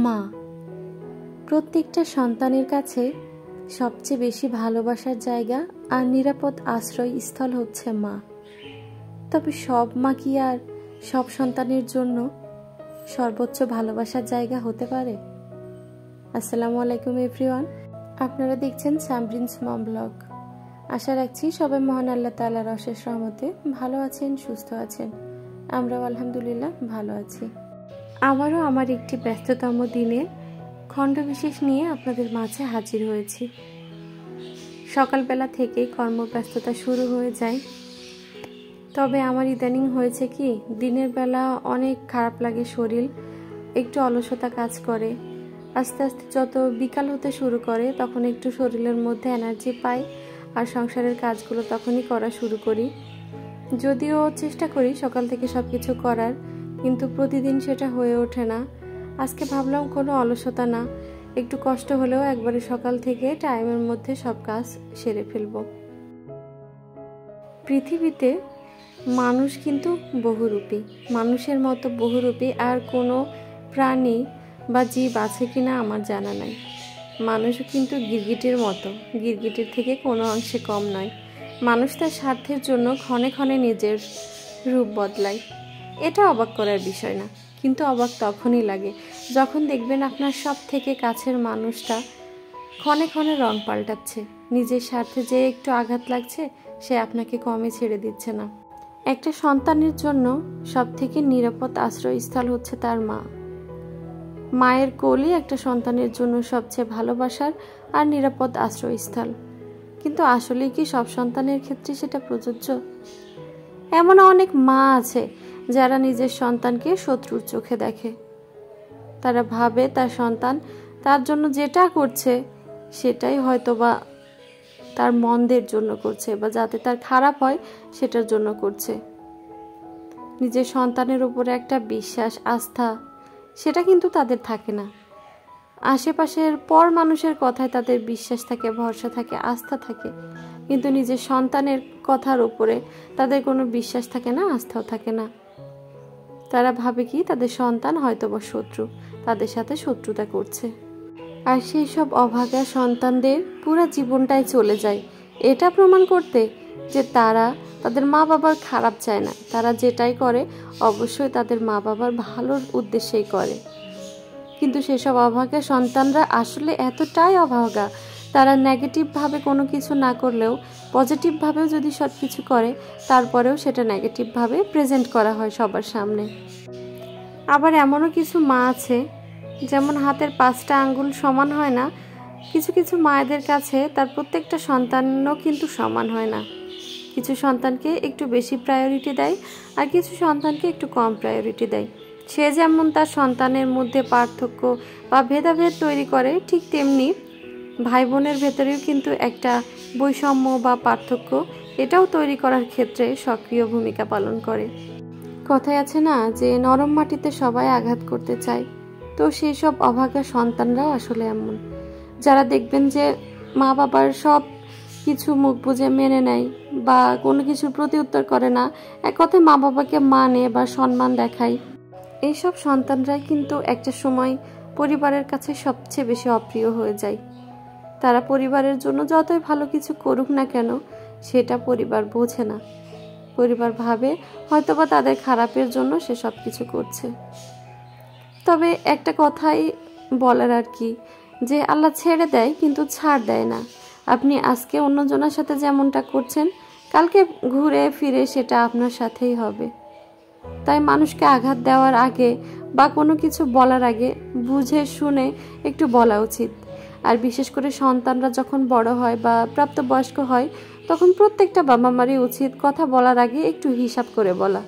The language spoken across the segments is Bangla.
মা প্রত্যেকটা সন্তানের কাছে সবচেয়ে বেশি ভালোবাসার জায়গা আর নিরাপদ আশ্রয়স্থল হচ্ছে মা। তবে সব মা কি আর সব সন্তানের জন্য সর্বোচ্চ ভালোবাসার জায়গা হতে পারে? আসসালামু আলাইকুম এভরিওয়ান, আপনারা দেখছেন সামরিনস মম ব্লগ। আশা রাখছি সবাই মহান আল্লাহ তাআলার অশেষ রহমতে ভালো আছেন, সুস্থ আছেন। আমরাও আলহামদুলিল্লাহ ভালো আছি। আবারও আমার একটি ব্যস্ততম দিনে খণ্ডবিশেষ নিয়ে আপনাদের মাঝে হাজির হয়েছি। সকালবেলা থেকেই কর্মব্যস্ততা শুরু হয়ে যায়। তবে আমার ইদানিং হয়েছে কি, দিনের বেলা অনেক খারাপ লাগে শরীর, একটু অলসতা কাজ করে। আস্তে আস্তে যত বিকাল হতে শুরু করে তখন একটু শরীরের মধ্যে এনার্জি পাই আর সংসারের কাজগুলো তখনই করা শুরু করি। যদিও চেষ্টা করি সকাল থেকে সব কিছু করার, কিন্তু প্রতিদিন সেটা হয়ে ওঠে না। আজকে ভাবলাম কোনো অলসতা না, একটু কষ্ট হলেও একবারে সকাল থেকে টাইমের মধ্যে সব কাজ সেরে ফেলব। পৃথিবীতে মানুষ কিন্তু বহুরূপী, মানুষের মতো বহুরূপী আর কোনো প্রাণী বা জীব আছে কিনা আমার জানা নাই। মানুষও কিন্তু গিরগিটির মতো, গিরগিটির থেকে কোনো অংশে কম নয়। মানুষ তার স্বার্থের জন্য ক্ষণে ক্ষণে নিজের রূপ বদলায়। এটা অবাক করার বিষয় না, কিন্তু অবাক তখনই লাগে যখন দেখবেন আপনার সব থেকে কাছের মানুষটা ক্ষণে ক্ষণে রং পাল্টাচ্ছে। নিজের স্বার্থে যে একটু আঘাত লাগছে সে আপনাকে কমে ছেড়ে দিচ্ছে না। একটা সন্তানের জন্য সব থেকে নিরাপদ আশ্রয়স্থল হচ্ছে তার মা। মায়ের কোলই একটা সন্তানের জন্য সবচেয়ে ভালোবাসার আর নিরাপদ আশ্রয়স্থল। কিন্তু আসলে কি সব সন্তানের ক্ষেত্রে সেটা প্রযোজ্য? এমন অনেক মা আছে যারা নিজের সন্তানকে শত্রুর চোখে দেখে। তারা ভাবে তার সন্তান তার জন্য যেটা করছে সেটাই হয়তোবা তার মন্দের জন্য করছে, বা যাতে তার খারাপ হয় সেটার জন্য করছে। নিজের সন্তানের উপরে একটা বিশ্বাস, আস্থা, সেটা কিন্তু তাদের থাকে না। আশেপাশের পর মানুষের কথায় তাদের বিশ্বাস থাকে, ভরসা থাকে, আস্থা থাকে, কিন্তু নিজের সন্তানের কথার উপরে তাদের কোনো বিশ্বাস থাকে না, আস্থাও থাকে না। তারা ভাবে কি তাদের সন্তান হয়তোবা শত্রু, তাদের সাথে শত্রুতা করছে। আর সেই সব অভাগা সন্তানদের পুরো জীবনটাই চলে যায় এটা প্রমাণ করতে যে তারা তাদের মা বাবার খারাপ চায় না। তারা যেটাই করে অবশ্যই তাদের মা বাবার ভালোর উদ্দেশ্যেই করে। কিন্তু সেসব অভাগা সন্তানরা আসলে এতটাই অভাগা, তারা নেগেটিভভাবে কোনো কিছু না করলেও পজিটিভভাবেও যদি সব কিছু করে, তারপরেও সেটা নেগেটিভভাবে প্রেজেন্ট করা হয় সবার সামনে। আবার এমনও কিছু মা আছে, যেমন হাতের 5টা আঙ্গুল সমান হয় না, কিছু কিছু মায়েদের কাছে তার প্রত্যেকটা সন্তানও কিন্তু সমান হয় না। কিছু সন্তানকে একটু বেশি প্রায়োরিটি দেয় আর কিছু সন্তানকে একটু কম প্রায়োরিটি দেয়। সে যেমন তার সন্তানের মধ্যে পার্থক্য বা ভেদাভেদ তৈরি করে, ঠিক তেমনি ভাই বোনের ভেতরেও কিন্তু একটা বৈষম্য বা পার্থক্য এটাও তৈরি করার ক্ষেত্রে সক্রিয় ভূমিকা পালন করে। কথায় আছে না যে নরম মাটিতে সবাই আঘাত করতে চায়, তো সেই সব অভাগা সন্তানরাও আসলে এমন, যারা দেখবেন যে মা বাবার সব কিছু মুখ বুজে মেনে নেয় বা কোনো কিছুর প্রতি উত্তর করে না, এক কথায় মা বাবাকে মানে বা সম্মান দেখায়। এইসব সন্তানরাই কিন্তু একটা সময় পরিবারের কাছে সবচেয়ে বেশি অপ্রিয় হয়ে যায়। তারা পরিবারের জন্য যতই ভালো কিছু করুক না কেন সেটা পরিবার বোঝে না। পরিবার ভাবে হয়তোবা তাদের খারাপের জন্য সে সব কিছু করছে। তবে একটা কথাই বলার আর কি, যে আল্লাহ ছেড়ে দেয় কিন্তু ছাড় দেয় না। আপনি আজকে অন্যজনের সাথে যেমনটা করছেন, কালকে ঘুরে ফিরে সেটা আপনার সাথেই হবে। তাই মানুষকে আঘাত দেওয়ার আগে বা কোনো কিছু বলার আগে বুঝে শুনে একটু বলা উচিত। আর বিশেষ করে সন্তানরা যখন বড় হয় বা প্রাপ্তবয়স্ক হয়, তখন প্রত্যেকটা বাবা মারই উচিত কথা বলার আগে একটু হিসাব করে বলা,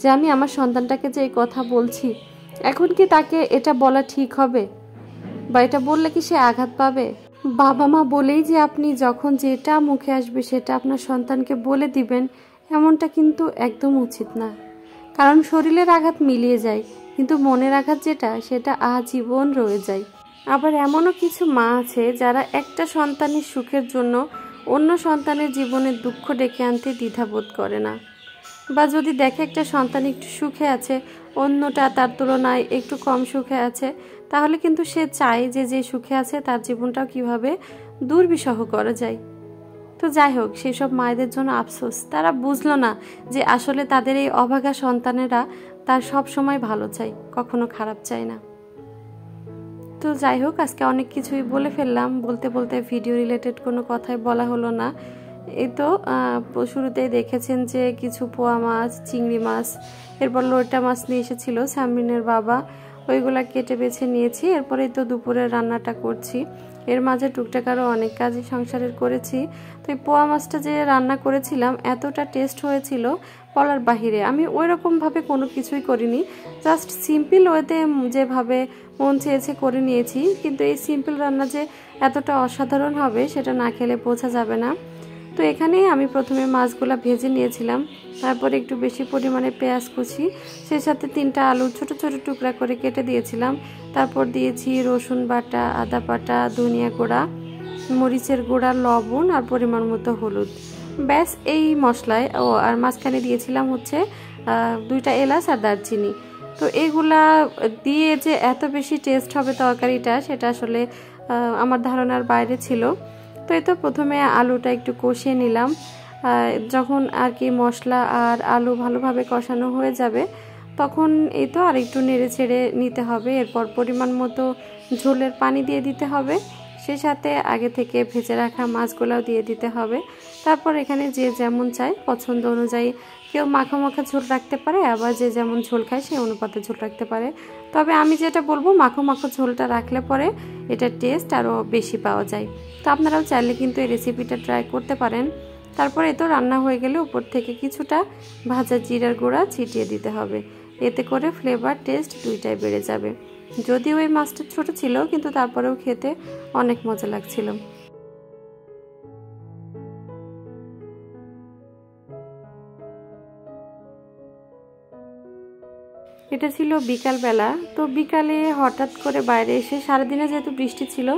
যে আমি আমার সন্তানটাকে যে এই কথা বলছি, এখন কি তাকে এটা বলা ঠিক হবে, বা এটা বললে কি সে আঘাত পাবে? বাবা মা বলেই যে আপনি যখন যেটা মুখে আসবে সেটা আপনার সন্তানকে বলে দিবেন, এমনটা কিন্তু একদম উচিত না। কারণ শরীরের আঘাত মিলিয়ে যায়, কিন্তু মনের আঘাত যেটা, সেটা আজীবন রয়ে যায়। আবার এমনও কিছু মা আছে যারা একটা সন্তানের সুখের জন্য অন্য সন্তানের জীবনে দুঃখ ডেকে আনতে দ্বিধাবোধ করে না। বা যদি দেখে একটা সন্তান একটু সুখে আছে, অন্যটা তার তুলনায় একটু কম সুখে আছে, তাহলে কিন্তু সে চায় যে যে সুখে আছে তার জীবনটাও কিভাবে দুর্বিষহ করা যায়। তো যাই হোক, সেসব মায়েদের জন্য আফসোস, তারা বুঝলো না যে আসলে তাদের এই অভাগা সন্তানেরা তার সব সময় ভালো চায়, কখনো খারাপ চায় না। তো যাই হোক, আজকে অনেক কিছুই বলে ফেললাম, বলতে বলতে ভিডিও রিলেটেড কোনো কথাই বলা হলো না। এই তো শুরুতেই দেখেছেন যে কিছু পোয়া মাছ, চিংড়ি মাছ, এরপর লইটা মাছ নিয়ে এসেছিল সামরিনের বাবা, ওইগুলা কেটে বেছে নিয়েছি। এরপরেই তো দুপুরের রান্নাটা করছি। এর মাঝে টুকটাক আরও অনেক কাজই সংসারের করেছি। তো এই পোয়া মাছটা যে রান্না করেছিলাম এতটা টেস্ট হয়েছিল বলার বাহিরে। আমি ওই রকমভাবে কোনো কিছুই করিনি, জাস্ট সিম্পল ওয়েতে যেভাবে মন চেয়েছে করে নিয়েছি। কিন্তু এই সিম্পল রান্না যে এতটা অসাধারণ হবে সেটা না খেলে বোঝা যাবে না। তো এখানে আমি প্রথমে মাছগুলো ভেজে নিয়েছিলাম, তারপরে একটু বেশি পরিমাণে পেঁয়াজ কুচি, সেই সাথে 3টা আলু ছোট ছোট টুকরা করে কেটে দিয়েছিলাম। তারপর দিয়েছি রসুন বাটা, আদা বাটা, ধনিয়া গুঁড়া, মরিচের গুঁড়া, লবণ আর পরিমাণ মতো হলুদ, ব্যাস এই মশলায়। আর মাঝখানে দিয়েছিলাম হচ্ছে 2টা এলাচ আর দারচিনি। তো এইগুলা দিয়ে যে এত বেশি টেস্ট হবে তরকারিটা, সেটা আসলে আমার ধারণার বাইরে ছিল। তো এই তো প্রথমে আলুটা একটু কষিয়ে নিলাম। যখন আর কি মশলা আর আলু ভালোভাবে কষানো হয়ে যাবে তখন এই তো আর একটু নেড়ে ছেড়ে নিতে হবে। এরপর পরিমাণ মতো ঝোলের পানি দিয়ে দিতে হবে, সেই সাথে আগে থেকে ভেজে রাখা মাছগুলোও দিয়ে দিতে হবে। তারপর এখানে যে যেমন চায় পছন্দ অনুযায়ী কেউ মাখা মাখা ঝোল রাখতে পারে, আবার যে যেমন ঝোল খায় সেই অনুপাতে ঝোল রাখতে পারে। তবে আমি যেটা বলবো, মাখো মাখো ঝোলটা রাখলে পরে এটার টেস্ট আরও বেশি পাওয়া যায়। তো আপনারাও চাইলে কিন্তু এই রেসিপিটা ট্রাই করতে পারেন। তারপরে তো রান্না হয়ে গেলে উপর থেকে কিছুটা ভাজা জিরার গুঁড়া ছিটিয়ে দিতে হবে, এতে করে ফ্লেভার টেস্ট দুইটাই বেড়ে যাবে। যদিও এই মাছটা ছোট ছিল কিন্তু তারপরেও খেতে অনেক মজা লাগছিল। এটা ছিল বিকালবেলা। তো বিকালে হঠাৎ করে বাইরে এসে, সারাদিনে যেহেতু বৃষ্টি ছিল,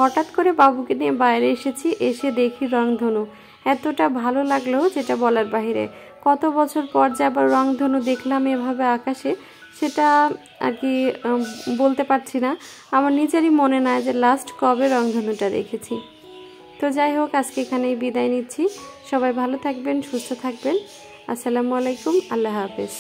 হঠাৎ করে বাবুকে নিয়ে বাইরে এসেছি। এসে দেখি রংধনু, এতটা ভালো লাগলো যেটা বলার বাহিরে। কত বছর পর যে আবার রংধনু দেখলাম এভাবে আকাশে, সেটা আর কি বলতে পারছি না। আমার নিজেরই মনে নাই যে লাস্ট কবে রংধনুটা দেখেছি। তো যাই হোক, আজকে এখানেই বিদায় নিচ্ছি। সবাই ভালো থাকবেন, সুস্থ থাকবেন। আসসালামু আলাইকুম, আল্লাহ হাফেজ।